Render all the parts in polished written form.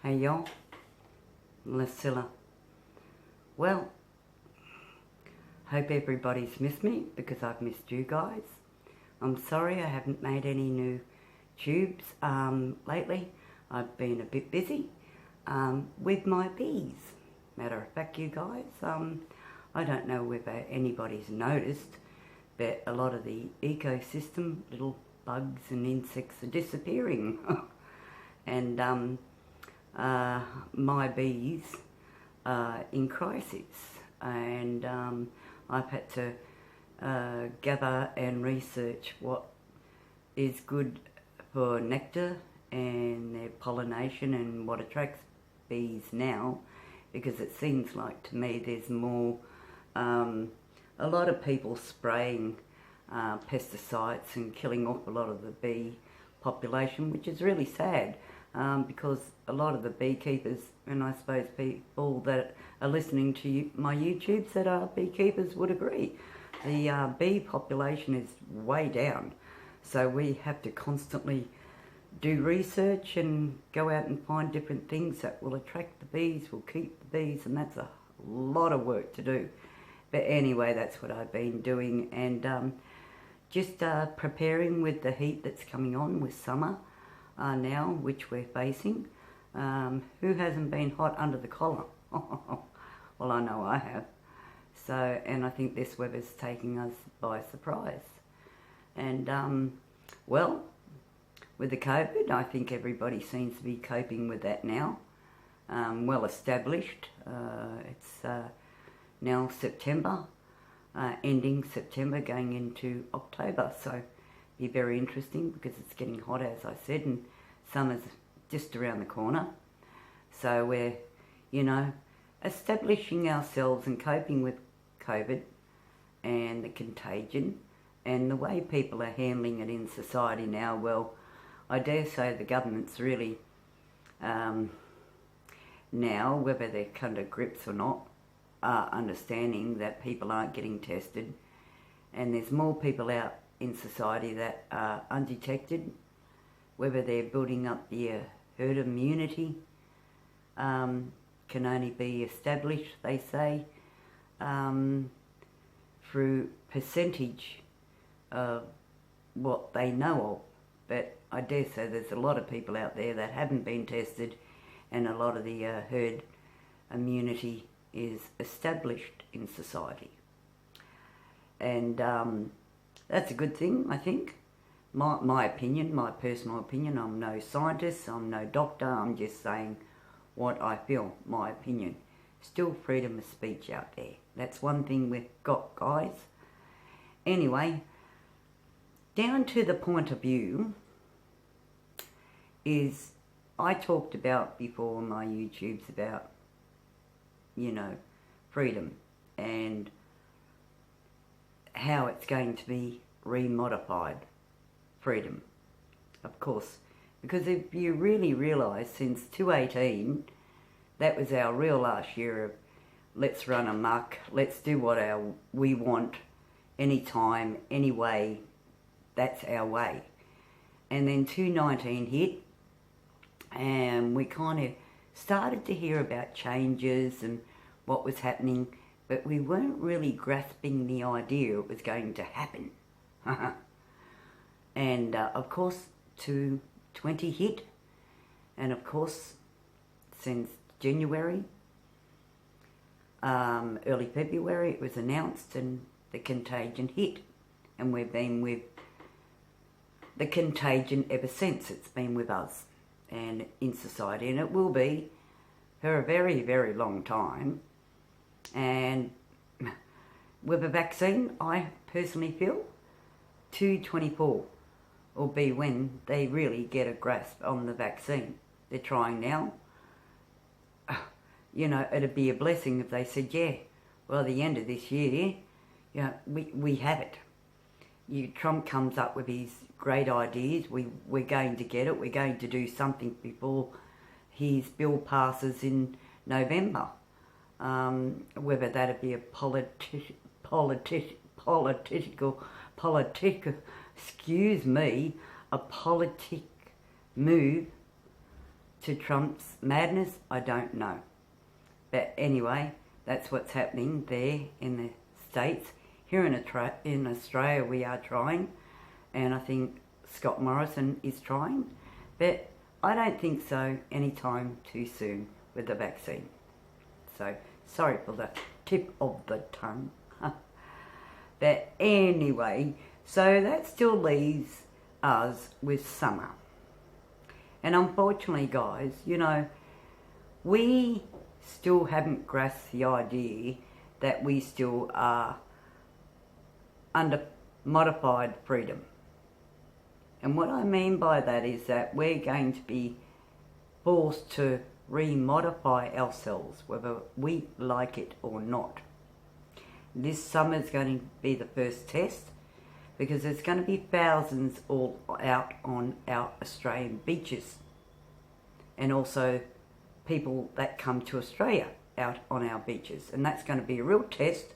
Hey y'all, Lucilla. Well, hope everybody's missed me because I've missed you guys. I'm sorry I haven't made any new tubes lately. I've been a bit busy with my bees. Matter of fact, you guys, I don't know whether anybody's noticed, but a lot of the ecosystem, little bugs and insects are disappearing. And my bees are in crisis, and I've had to gather and research what is good for nectar and their pollination and what attracts bees now, because it seems like to me there's more, a lot of people spraying pesticides and killing off a lot of the bee population, which is really sad. Because a lot of the beekeepers, and I suppose people that are listening to my YouTubes that are beekeepers would agree, the bee population is way down. So we have to constantly do research and go out and find different things that will attract the bees, will keep the bees, and that's a lot of work to do. But anyway, that's what I've been doing, and just preparing with the heat that's coming on with summer. Now, which we're facing. Who hasn't been hot under the collar? Well, I know I have. So, and I think this weather's taking us by surprise. And, well, with the COVID, I think everybody seems to be coping with that now. Well established. It's now September, ending September, going into October. So, be very interesting because it's getting hot, as I said, and summer's just around the corner. So we're, establishing ourselves and coping with COVID and the contagion and the way people are handling it in society now. Well, I dare say the government's really, now, whether they're under grips or not, are understanding that people aren't getting tested, and there's more people out in society that are undetected, whether they're building up the herd immunity, can only be established, they say, through percentage of what they know of. But I dare say there's a lot of people out there that haven't been tested, and a lot of the herd immunity is established in society. And that's a good thing, I think. My opinion, my personal opinion. I'm no scientist, I'm no doctor, I'm just saying what I feel, my opinion. Still freedom of speech out there. That's one thing we've got, guys. Anyway, down to the point of view is, I talked about before on my YouTubes about, freedom and how it's going to be remodified, freedom, of course, because if you really realise, since 2018, that was our real last year of let's run amok, let's do what we want, anytime, any way, that's our way. And then 2019 hit, and we kind of started to hear about changes and what was happening, but we weren't really grasping the idea it was going to happen. And of course 2020 hit, and of course since January, early February, it was announced and the contagion hit, and we've been with the contagion ever since. It's been with us and in society, and it will be for a very, very long time. And with a vaccine, I personally feel 2024 will be when they really get a grasp on the vaccine. They're trying now. It'd be a blessing if they said, yeah, well, at the end of this year, we have it. Trump comes up with his great ideas. We're going to get it. We're going to do something before his bill passes in November. Whether that'd be a a politic move to Trump's madness, I don't know. But anyway, that's what's happening there in the States. Here in Australia we are trying, and I think Scott Morrison is trying, but I don't think so anytime too soon with the vaccine. So, sorry for the tip of the tongue. But anyway, so that still leaves us with summer. And unfortunately, guys, you know, we still haven't grasped the idea that we still are under modified freedom. And what I mean by that is that we're going to be forced to remodify ourselves, whether we like it or not. This summer is going to be the first test, because there's going to be thousands all out on our Australian beaches, and also people that come to Australia out on our beaches, and that's going to be a real test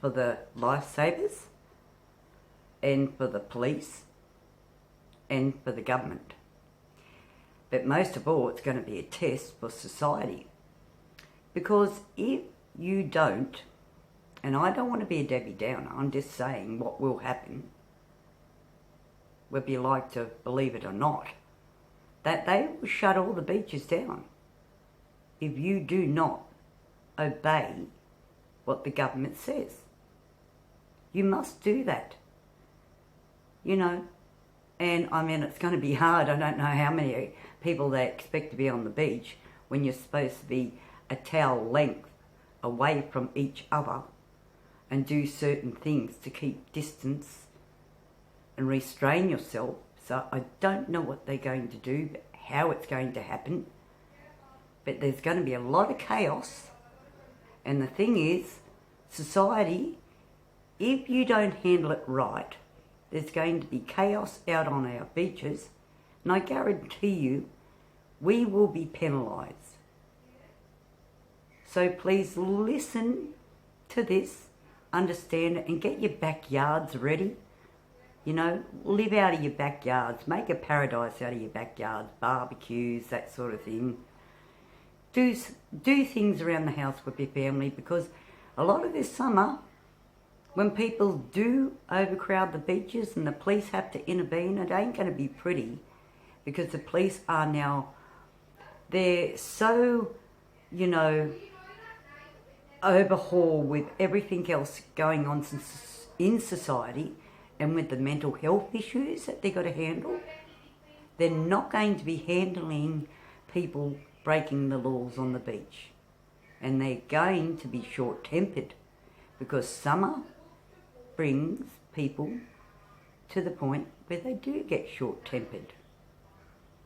for the lifesavers and for the police and for the government. But most of all, it's going to be a test for society, because if you don't, and I don't want to be a Debbie Downer, I'm just saying what will happen, whether you like to believe it or not, that they will shut all the beaches down if you do not obey what the government says. You must do that, you know. And I mean, it's going to be hard. I don't know how many people they expect to be on the beach when you're supposed to be a towel length away from each other and do certain things to keep distance and restrain yourself. So I don't know what they're going to do, how it's going to happen, but there's going to be a lot of chaos. And the thing is, society, if you don't handle it right, there's going to be chaos out on our beaches, and I guarantee you, we will be penalised. So please listen to this, understand it, and get your backyards ready. You know, live out of your backyards, make a paradise out of your backyards, barbecues, that sort of thing. Do things around the house with your family, because a lot of this summer, when people do overcrowd the beaches and the police have to intervene, it ain't going to be pretty, because the police are now, they're so, you know, overhaul with everything else going on in society, and with the mental health issues that they've got to handle. They're not going to be handling people breaking the laws on the beach. And they're going to be short-tempered, because summer brings people to the point where they do get short-tempered.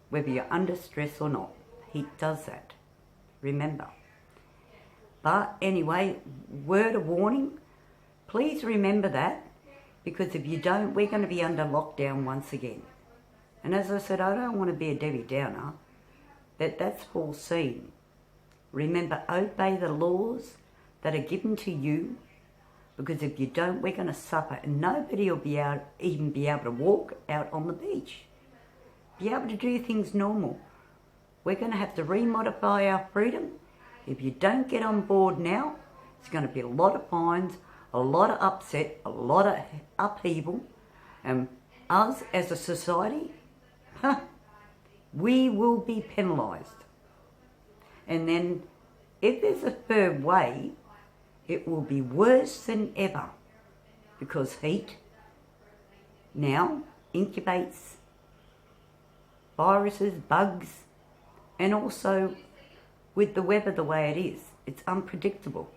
Whether you're under stress or not, heat does that. Remember. But anyway, word of warning, please remember that, because if you don't, we're going to be under lockdown once again. And as I said, I don't want to be a Debbie Downer, but that's foreseen. Remember, obey the laws that are given to you, because if you don't, we're going to suffer, and nobody will even be able to walk out on the beach, be able to do things normal. We're going to have to remodify our freedom. If you don't get on board now, it's going to be a lot of fines, a lot of upset, a lot of upheaval, and us as a society, we will be penalised. And then if there's a third wave, it will be worse than ever, because heat now incubates viruses, bugs, and also with the weather the way it is, it's unpredictable.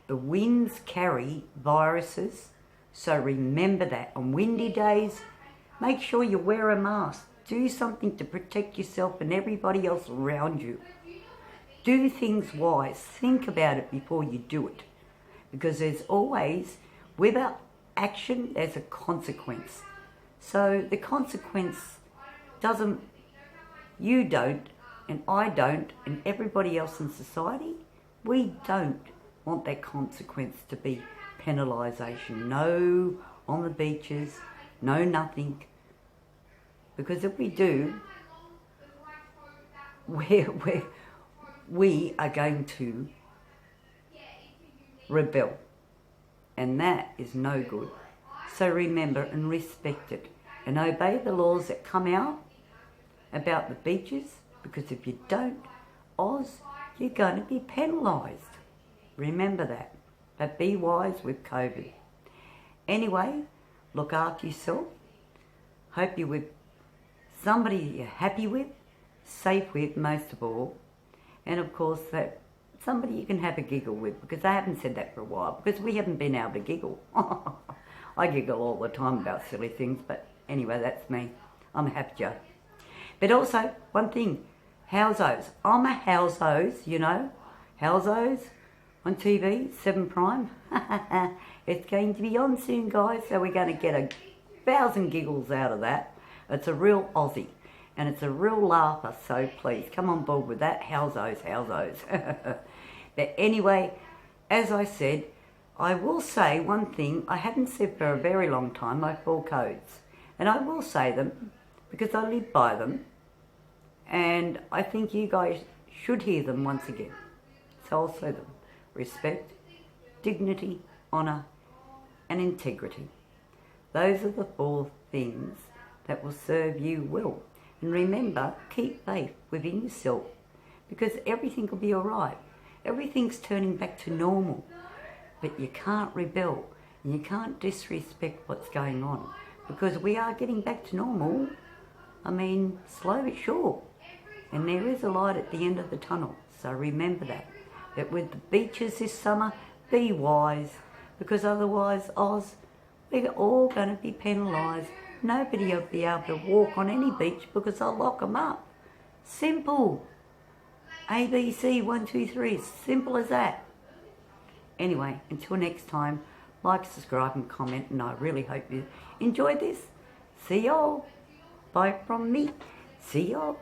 The winds carry viruses, so remember that. On windy days, make sure you wear a mask. Do something to protect yourself and everybody else around you. Do things wise. Think about it before you do it. Because there's always, without action, there's a consequence. So the consequence doesn't, you don't, and I don't, and everybody else in society, we don't want that consequence to be penalisation. No on the beaches, no nothing. Because if we do, we are going to rebel, and that is no good. So remember and respect it, and obey the laws that come out about the beaches, because if you don't, Oz, you're going to be penalised. Remember that. But be wise with COVID. Anyway, look after yourself. Hope you're with somebody you're happy with, safe with most of all, and of course that somebody you can have a giggle with, because I haven't said that for a while, because we haven't been able to giggle. I giggle all the time about silly things, but anyway, that's me. I'm a happy Joe. But also, one thing, Howzos. I'm a Howzos, you know. Howzos on TV, 7 Prime. It's going to be on soon, guys, so we're going to get 1,000 giggles out of that. It's a real Aussie, and it's a real laugher, so please come on board with that. Howzos, howzos. But anyway, as I said, I will say one thing I haven't said for a very long time, my 4 codes. And I will say them because I live by them, and I think you guys should hear them once again. So I'll say them. Respect, dignity, honour, and integrity. Those are the 4 things that will serve you well. And remember, keep faith within yourself, because everything will be all right. Everything's turning back to normal, but you can't rebel and you can't disrespect what's going on, because we are getting back to normal. I mean, slow but sure. And there is a light at the end of the tunnel. So remember that with the beaches this summer, be wise, because otherwise, Oz, we're all going to be penalised. Nobody will be able to walk on any beach because they'll lock them up. Simple. ABC, 1, 2, 3. Simple as that. Anyway, until next time, like, subscribe and comment, and I really hope you enjoyed this. See y'all. Bye from me. See y'all.